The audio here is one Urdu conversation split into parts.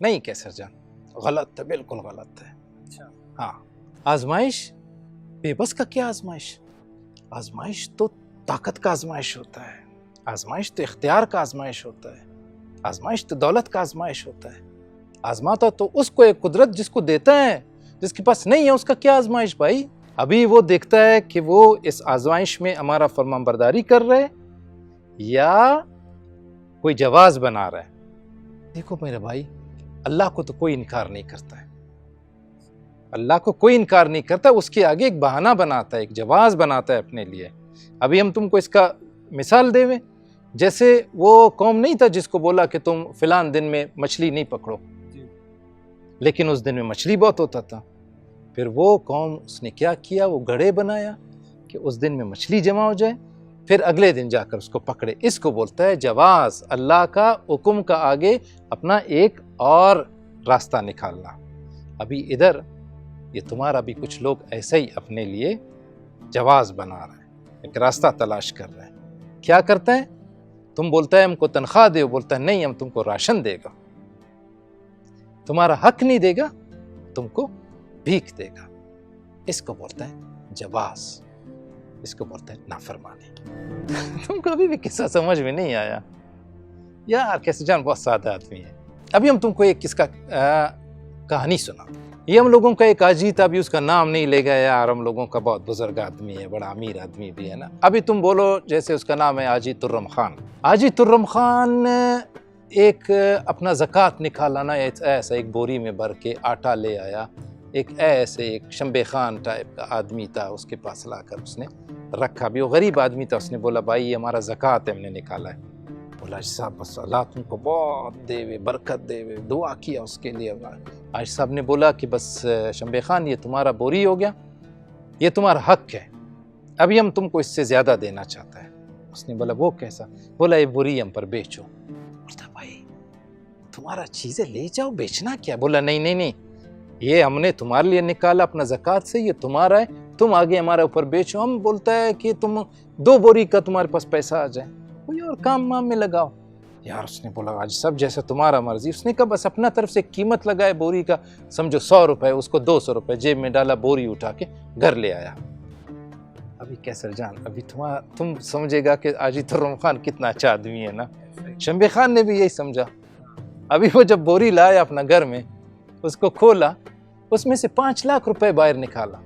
نہیں کیسر جان، غلط ہے، بالکل غلط ہے۔ ہاں، آزمائش بے بس کا کیا آزمائش؟ آزمائش تو طاقت کا آزمائش ہوتا ہے، آزمائش تو اختیار کا آزمائش ہوتا ہے، آزمائش تو دولت کا آزمائش ہوتا ہے۔ آزماتا تو اس کو ایک قدرت جس کو دیتا ہے، جس کے پاس نہیں ہے اس کا کیا آزمائش بھائی؟ ابھی وہ دیکھتا ہے کہ وہ اس آزمائش میں ہمارا فرمانبرداری کر رہے یا کوئی جواز بنا رہا ہے۔ دیکھو میرے بھائی، اللہ کو تو کوئی انکار نہیں کرتا ہے، اللہ کو کوئی انکار نہیں کرتا، اس کے آگے ایک بہانہ بناتا ہے، ایک جواز بناتا ہے اپنے لیے۔ ابھی ہم تم کو اس کا مثال دے، جیسے وہ قوم نہیں تھا جس کو بولا کہ تم فلان دن میں مچھلی نہیں پکڑو، لیکن اس دن میں مچھلی بہت ہوتا تھا۔ پھر وہ قوم اس نے کیا کیا، وہ گڑھے بنایا کہ اس دن میں مچھلی جمع ہو جائے، پھر اگلے دن جا کر اس کو پکڑے۔ اس کو بولتا ہے جواز، اللہ کا حکم کا آگے اپنا ایک اور راستہ نکالنا۔ ابھی ادھر یہ تمہارا بھی کچھ لوگ ایسا ہی اپنے لیے جواز بنا رہے ہیں، ایک راستہ تلاش کر رہے ہیں۔ کیا کرتا ہے؟ تم بولتا ہے ہم کو تنخواہ دے، بولتا ہے نہیں ہم تم کو راشن دے گا، تمہارا حق نہیں دے گا، تم کو بھیک دے گا۔ اس کو بولتا ہے جواز، اس کو بولتا ہے نافرمانی۔ تم کو ابھی بھی قصہ سمجھ میں نہیں آیا یار؟ کیسے جان بہت سادہ آدمی ہے۔ ابھی ہم تم کو ایک کس کا کہانی سنا، یہ ہم لوگوں کا ایک آجی تھا، ابھی اس کا نام نہیں لے گا یار، ہم لوگوں کا بہت بزرگ آدمی ہے، بڑا امیر آدمی بھی ہے نا۔ ابھی تم بولو جیسے اس کا نام ہے حاجی ترم خان۔ حاجی ترم خان ایک اپنا زکوٰۃ نکالانا، ایسا ایک بوری میں بھر کے آٹا لے آیا، ایک ایسے ایک شمبے خان ٹائپ کا آدمی تھا، اس کے پاس لا کر اس نے رکھا، بھی وہ غریب آدمی تھا۔ اس نے بولا بھائی یہ ہمارا زکوٰۃ ہے، ہم نے نکالا ہے۔ بولا حاجی صاحب بس اللہ تم کو بہت دے وے، برکت دے وے، دعا کیا اس کے لیے۔ حاجی صاحب نے بولا کہ بس شمبے خان یہ تمہارا بوری ہو گیا، یہ تمہارا حق ہے، ابھی ہم تم کو اس سے زیادہ دینا چاہتا ہے۔ اس نے بولا وہ کیسا؟ بولا یہ بوری ہم پر بیچو۔ بولتا بھائی تمہارا چیزیں لے جاؤ، بیچنا کیا؟ بولا نہیں نہیں نہیں، یہ ہم نے تمہارے لیے نکالا اپنا زکوٰۃ سے، یہ تمہارا ہے، تم آگے ہمارے اوپر بیچو۔ ہم بولتا ہے کہ تم 2 بوری کا تمہارے پاس پیسہ آ جائے، کوئی اور کام میں لگاؤ یار۔ اس نے بولا حاجی صاحب جیسا تمہارا مرضی۔ اس نے کہا بس اپنا طرف سے قیمت لگائے بوری کا، سمجھو 100 روپے، اس کو 200 روپے جیب میں ڈالا، بوری اٹھا کے گھر لے آیا۔ ابھی کیسر جان، ابھی تم سمجھے گا کہ حاجی ترم خان کتنا اچھا آدمی ہے نا۔ شمبے خان نے بھی یہی سمجھا۔ ابھی وہ جب بوری لایا اپنا گھر میں، اس کو کھولا، اس میں سے 5 لاکھ روپے باہر نکالا۔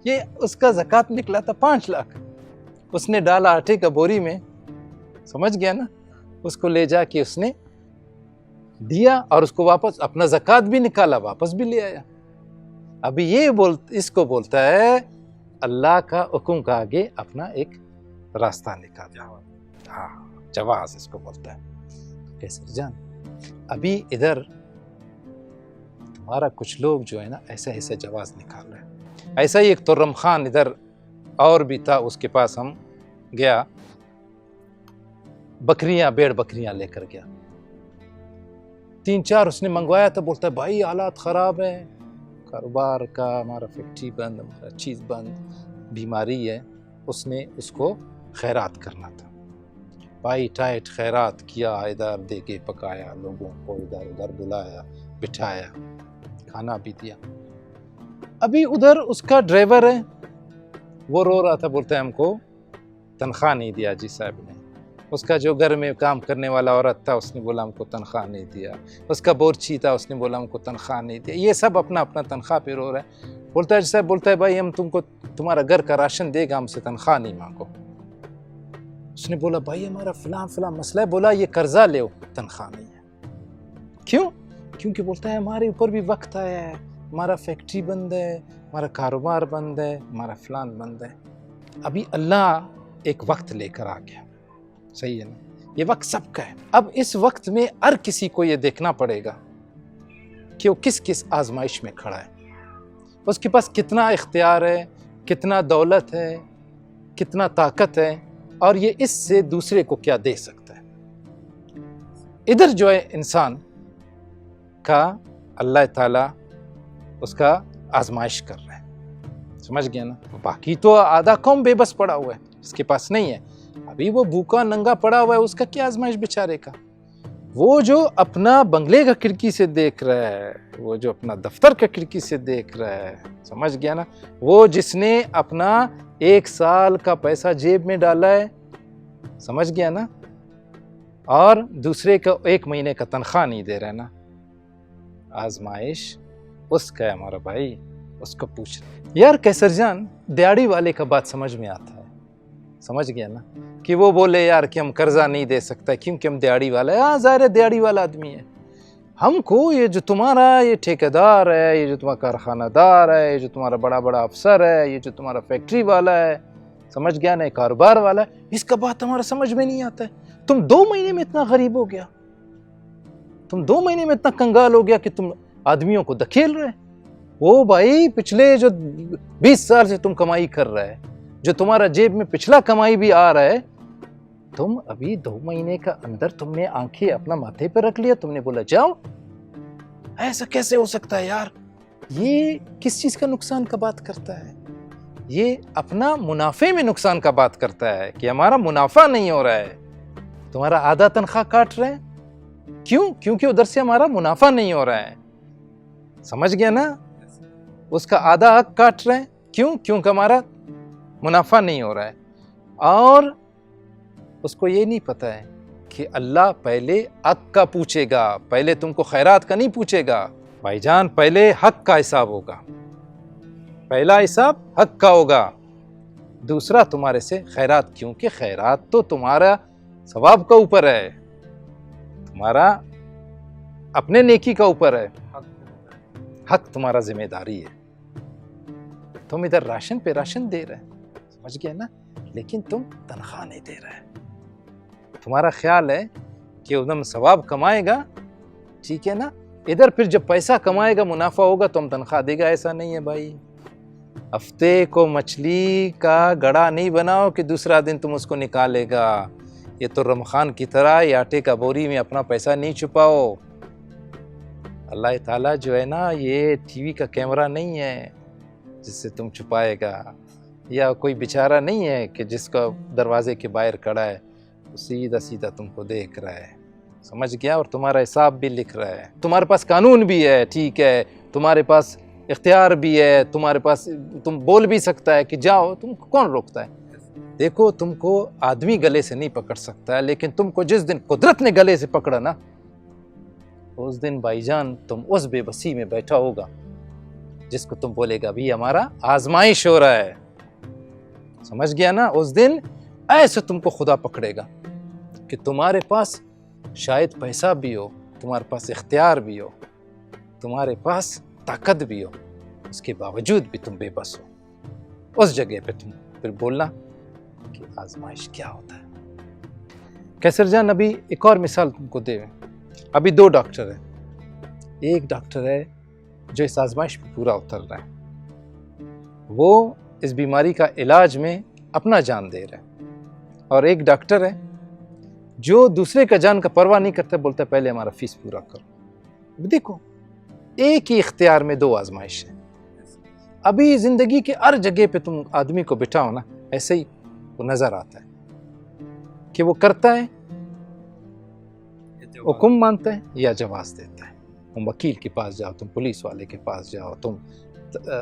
یہ اس کا زکوٰۃ نکلا تھا 5 لاکھ، اس نے ڈالا آٹے کا بوری میں، سمجھ گیا نا؟ اس کو لے جا کے اس نے دیا، اور اس کو واپس اپنا زکوٰۃ بھی نکالا، واپس بھی لے آیا۔ ابھی یہ اس کو بولتا ہے اللہ کا حکم کا آگے اپنا ایک راستہ نکالا، ہاں جواز اس کو بولتا ہے۔ کیسر جان ابھی ادھر تمہارا کچھ لوگ جو ہے نا ایسا ایسا جواز نکال رہے ہیں۔ ایسا ہی ایک ترم خان ادھر اور بھی تھا، اس کے پاس ہم گیا، بیڑ بکریاں لے کر گیا، 3-4 اس نے منگوایا تھا۔ بولتا ہے بھائی حالات خراب ہے، کاروبار کا، ہمارا فیکٹری بند، ہمارا چیز بند، بیماری ہے۔ اس نے اس کو خیرات کرنا تھا، بھائی ٹائٹ خیرات کیا، ادھر دے کے پکایا، لوگوں کو ادھر ادھر بلایا، بٹھایا، کھانا بھی دیا۔ ابھی ادھر اس کا ڈرائیور ہے، وہ رو رہا تھا، بولتا ہے ہم کو تنخواہ نہیں دیا جی صاحب نے۔ اس کا جو گھر میں کام کرنے والا عورت تھا، اس نے بولا ہم کو تنخواہ نہیں دیا۔ اس کا بورچی تھا، اس نے بولا ہم کو تنخواہ نہیں دیا۔ یہ سب اپنا اپنا تنخواہ پہ رو رہا ہے۔ بولتا ہے جی صاحب، بولتا ہے بھائی ہم تم کو تمہارا گھر کا راشن دے گا، ہم سے تنخواہ نہیں مانگو۔ اس نے بولا بھائی ہمارا فلاں مسئلہ ہے۔ بولا یہ قرضہ لے، تنخواہ نہیں ہے۔ کیوں؟ کیونکہ بولتا ہے ہمارے اوپر بھی وقت آیا ہے، ہمارا فیکٹری بند ہے، ہمارا کاروبار بند ہے، ہمارا فلان بند ہے۔ ابھی اللہ ایک وقت لے کر آ گیا، صحیح ہے نا؟ یہ وقت سب کا ہے۔ اب اس وقت میں ہر کسی کو یہ دیکھنا پڑے گا کہ وہ کس کس آزمائش میں کھڑا ہے، اس کے پاس کتنا اختیار ہے، کتنا دولت ہے، کتنا طاقت ہے، اور یہ اس سے دوسرے کو کیا دے سکتا ہے۔ ادھر جو ہے انسان کا اللہ تعالیٰ اس کا آزمائش کر رہا ہے، سمجھ گیا نا؟ باقی تو آدھا قوم بے بس پڑا ہوا ہے، اس کے پاس نہیں ہے، ابھی وہ بھوکا ننگا پڑا ہوا ہے، اس کا کیا آزمائش بیچارے کا؟ وہ جو اپنا بنگلے کا کھڑکی سے دیکھ رہا ہے، وہ جو اپنا دفتر کا کھڑکی سے دیکھ رہا ہے، سمجھ گیا نا؟ وہ جس نے اپنا 1 سال کا پیسہ جیب میں ڈالا ہے، سمجھ گیا نا؟ اور دوسرے کو 1 مہینے کا تنخواہ نہیں دے رہا نا، آزمائش اس کا ہے ہمارا بھائی، اس کو پوچھ یار کیسر جان، دیہڑی والے کا بات سمجھ میں آتا ہے، سمجھ گیا نا؟ کہ وہ بولے یار کہ ہم قرضہ نہیں دے سکتا کیونکہ ہم دیہڑی والا ہے. ہاں ظاہر ہے دیہڑی والا آدمی ہے. ہم کو یہ جو تمہارا یہ ٹھیکیدار ہے، یہ جو تمہارا کارخانہ دار ہے، یہ جو تمہارا بڑا بڑا افسر ہے، یہ جو تمہارا فیکٹری والا ہے، سمجھ گیا نا، کاروبار والا ہے، اس کا بات ہمارا سمجھ میں نہیں آتا ہے. تم 2 مہینے میں اتنا غریب ہو گیا، تم 2 مہینے میں اتنا کنگال ہو گیا کہ تم آدمیوں کو دھکیل رہے. وہ بھائی پچھلے جو 20 سال سے تم کمائی کر رہے ہے، جو تمہارا جیب میں پچھلا کمائی بھی آ رہا ہے، تم ابھی 2 مہینے کا اندر تم نے آنکھیں اپنا ماتھے پہ رکھ لیا، تم نے بولا جاؤ. ایسا کیسے ہو سکتا ہے یار؟ یہ کس چیز کا نقصان کا بات کرتا ہے؟ یہ اپنا منافع میں نقصان کا بات کرتا ہے کہ ہمارا منافع نہیں ہو رہا ہے. تمہارا آدھا تنخواہ کاٹ رہے ہیں، کیوں؟ کیونکہ ادھر سے ہمارا منافع نہیں ہو رہا ہے. سمجھ گیا نا؟ اس کا آدھا حق کاٹ رہے ہیں، کیوں؟ کیونکہ ہمارا منافع نہیں ہو رہا ہے. اور اس کو یہ نہیں پتا ہے کہ اللہ پہلے حق کا پوچھے گا، پہلے تم کو خیرات کا نہیں پوچھے گا. بھائی جان پہلے حق کا حساب ہوگا، پہلا حساب حق کا ہوگا، دوسرا تمہارے سے خیرات. کیونکہ خیرات تو تمہارا ثواب کا اوپر ہے، تمہارا اپنے نیکی کا اوپر ہے، حق تمہارا ذمہ داری ہے. تم ادھر راشن پہ راشن دے رہے، سمجھ گیا نا، لیکن تم تنخواہ نہیں دے رہے. تمہارا خیال ہے کہ ادھر ثواب کمائے گا، ٹھیک ہے نا، ادھر پھر جب پیسہ کمائے گا منافع ہوگا تو ہم تنخواہ دے گا. ایسا نہیں ہے بھائی. ہفتے کو مچھلی کا گڑا نہیں بناؤ کہ دوسرا دن تم اس کو نکالے گا. یہ تو رمخان کی طرح یہ آٹے کا بوری میں اپنا پیسہ نہیں چھپاؤ. اللہ تعالیٰ جو ہے نا، یہ ٹی وی کا کیمرہ نہیں ہے جس سے تم چھپائے گا، یا کوئی بیچارہ نہیں ہے کہ جس کا دروازے کے باہر کھڑا ہے سیدھا سیدھا تم کو دیکھ رہا ہے، سمجھ گیا، اور تمہارا حساب بھی لکھ رہا ہے. تمہارے پاس قانون بھی ہے، ٹھیک ہے، تمہارے پاس اختیار بھی ہے، تمہارے پاس تم بول بھی سکتا ہے کہ جاؤ، تم کو کون روکتا ہے؟ دیکھو تم کو آدمی گلے سے نہیں پکڑ سکتا ہے، لیکن تم کو جس دن قدرت نے گلے سے پکڑا نا، اس دن بھائی جان تم اس بے بسی میں بیٹھا ہوگا جس کو تم بولے گا بھی ہمارا آزمائش ہو رہا ہے. سمجھ گیا نا؟ اس دن ایسے تم کو خدا پکڑے گا کہ تمہارے پاس شاید پیسہ بھی ہو، تمہارے پاس اختیار بھی ہو، تمہارے پاس طاقت بھی ہو، اس کے باوجود بھی تم بے بس ہو. اس جگہ پہ تم پھر بولنا کہ آزمائش کیا ہوتا ہے. کیسر جان ابھی ایک اور مثال تم کو دے. ابھی 2 ڈاکٹر ہیں. ایک ڈاکٹر ہے جو اس آزمائش پہ پورا اتر رہا ہے، وہ اس بیماری کا علاج میں اپنا جان دے رہا ہے. اور ایک ڈاکٹر ہے جو دوسرے کا جان کا پرواہ نہیں کرتا، بولتا ہے پہلے ہمارا فیس پورا کرو. دیکھو ایک ہی اختیار میں 2 آزمائش ہیں. ابھی زندگی کے ہر جگہ پہ تم آدمی کو بٹھاؤ نا، ایسے ہی وہ نظر آتا ہے کہ وہ کرتا ہے، حکم مانتا ہے یا جواز دیتا ہے. تم وکیل کے پاس جاؤ، تم پولیس والے کے پاس جاؤ، تم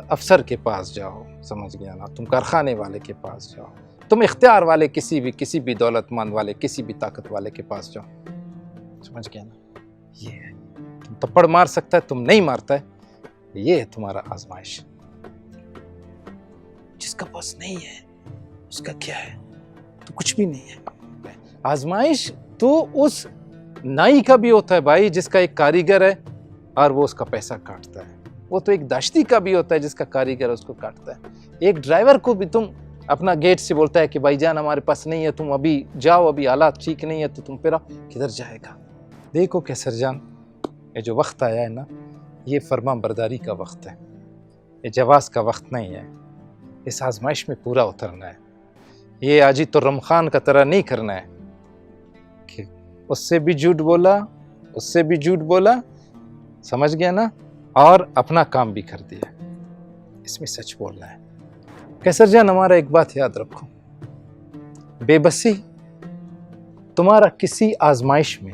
افسر کے پاس جاؤ، سمجھ گیا نا، تم کارخانے والے کے پاس جاؤ، تم اختیار والے کسی بھی دولت مند والے، کسی بھی طاقت والے کے پاس جاؤ، سمجھ گیا نا. یہ ہے، تم تپڑ مار سکتا ہے، تم نہیں مارتا ہے، یہ ہے تمہارا آزمائش. جس کا پاس نہیں ہے اس کا کیا ہے؟ تو کچھ بھی نہیں ہے. آزمائش تو اس نائی کا بھی ہوتا ہے بھائی جس کا ایک کاریگر ہے اور وہ اس کا پیسہ کاٹتا ہے. وہ تو ایک داشتی کا بھی ہوتا ہے جس کا کاریگر اس کو کاٹتا ہے. ایک ڈرائیور کو بھی تم اپنا گیٹ سے بولتا ہے کہ بھائی جان ہمارے پاس نہیں ہے، تم ابھی جاؤ، ابھی حالات ٹھیک نہیں ہے تو تم پھر کدھر جائے گا. دیکھو کیسر جان، یہ جو وقت آیا ہے نا، یہ فرما برداری کا وقت ہے، یہ جواز کا وقت نہیں ہے. اس آزمائش میں پورا اترنا ہے. یہ آجی تو رمخان کا طرح نہیں کرنا ہے کہ اس سے بھی جھوٹ بولا، اس سے بھی جھوٹ بولا، سمجھ گیا نا، اور اپنا کام بھی کر دیا. اس میں سچ بولنا ہے. کیسر جان ہمارا ایک بات یاد رکھو، بے بسی تمہارا کسی آزمائش میں